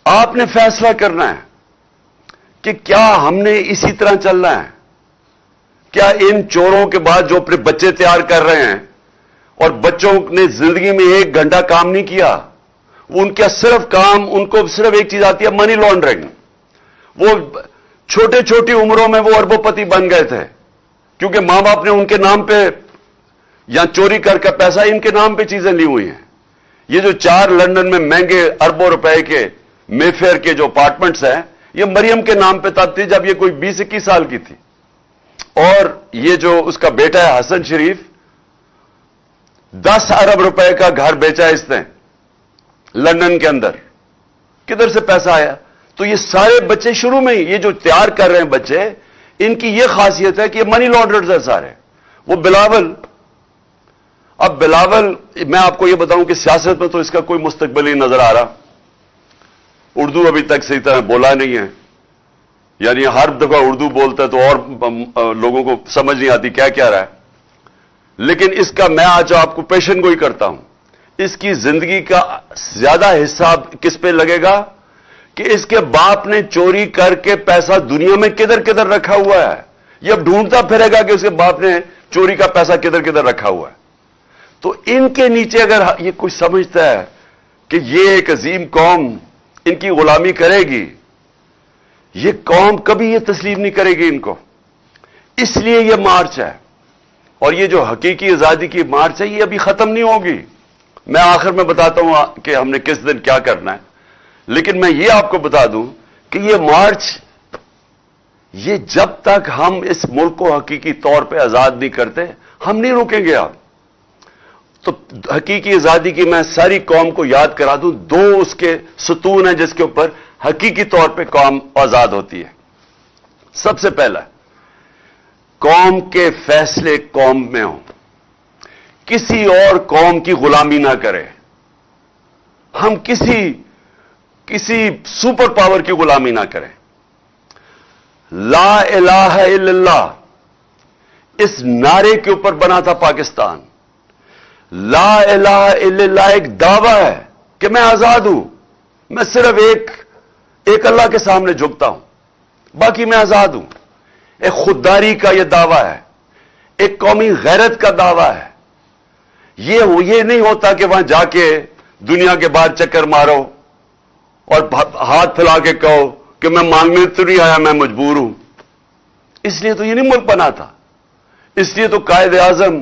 آپ نے فیصلہ کرنا ہے کہ کیا ہم نے اسی طرح چلنا ہے؟ کیا ان چوروں کے بعد جو اپنے بچے تیار کر رہے ہیں اور بچوں نے زندگی میں 1 گھنٹہ کام نہیں کیا، ان کا صرف کام، ان کو صرف ایک چیز آتی ہے، منی لانڈرنگ. وہ چھوٹے چھوٹی عمروں میں وہ اربوں پتی بن گئے تھے کیونکہ ماں باپ نے ان کے نام پہ یا چوری کر کے پیسہ ان کے نام پہ چیزیں لی ہوئی ہیں. یہ جو 4 لندن میں مہنگے اربوں روپے کے مے فیئر کے جو اپارٹمنٹس ہیں، یہ مریم کے نام پہ تب تھی جب یہ کوئی 20-21 سال کی تھی. اور یہ جو اس کا بیٹا ہے حسن شریف، 10 ارب روپے کا گھر بیچا اس نے لندن کے اندر. کدھر سے پیسہ آیا؟ تو یہ سارے بچے شروع میں ہی، یہ جو تیار کر رہے ہیں بچے، ان کی یہ خاصیت ہے کہ یہ منی لانڈررز ہیں سارے. وہ بلاول، اب بلاول، میں آپ کو یہ بتاؤں کہ سیاست میں تو اس کا کوئی مستقبل ہی نظر آ رہا. اردو ابھی تک صحیح طرح بولا نہیں ہے، یعنی ہر دفعہ اردو بولتا ہے تو اور لوگوں کو سمجھ نہیں آتی کیا کہہ رہا ہے. لیکن اس کا میں آج آپ کو پیشن گوئی کرتا ہوں، اس کی زندگی کا زیادہ حصہ کس پہ لگے گا کہ اس کے باپ نے چوری کر کے پیسہ دنیا میں کدھر کدھر رکھا ہوا ہے. یہ اب ڈھونڈتا پھرے گا کہ اس کے باپ نے چوری کا پیسہ کدھر کدھر رکھا ہوا ہے. تو ان کے نیچے اگر یہ کوئی سمجھتا ہے کہ یہ ایک عظیم قوم ان کی غلامی کرے گی، یہ قوم کبھی یہ تسلیم نہیں کرے گی ان کو. اس لیے یہ مارچ ہے، اور یہ جو حقیقی آزادی کی مارچ ہے یہ ابھی ختم نہیں ہوگی. میں آخر میں بتاتا ہوں کہ ہم نے کس دن کیا کرنا ہے، لیکن میں یہ آپ کو بتا دوں کہ یہ مارچ، یہ جب تک ہم اس ملک کو حقیقی طور پہ آزاد نہیں کرتے ہم نہیں رکیں گے. آپ تو حقیقی آزادی کی میں ساری قوم کو یاد کرا دوں، 2 اس کے ستون ہیں جس کے اوپر حقیقی طور پہ قوم آزاد ہوتی ہے. سب سے پہلا، قوم کے فیصلے قوم میں ہوں، کسی اور قوم کی غلامی نہ کرے. ہم کسی سپر پاور کی غلامی نہ کریں. لا الہ الا اللہ اس نعرے کے اوپر بنا تھا پاکستان. لا الہ الا اللہ ایک دعویٰ ہے کہ میں آزاد ہوں، میں صرف ایک اللہ کے سامنے جھکتا ہوں، باقی میں آزاد ہوں. ایک خودداری کا یہ دعویٰ ہے، ایک قومی غیرت کا دعویٰ ہے. یہ نہیں ہوتا کہ وہاں جا کے دنیا کے بعد چکر مارو اور ہاتھ پھیلا کے کہو کہ میں مانگنے تو نہیں آیا، میں مجبور ہوں. اس لیے تو یہ نہیں ملک بنا تھا. اس لیے تو قائد اعظم،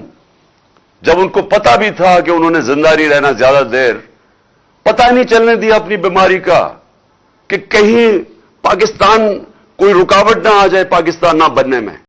جب ان کو پتا بھی تھا کہ انہوں نے زندہ نہیں رہنا زیادہ دیر، پتہ نہیں چلنے دیا اپنی بیماری کا کہ کہیں پاکستان کوئی رکاوٹ نہ آ جائے پاکستان نہ بننے میں.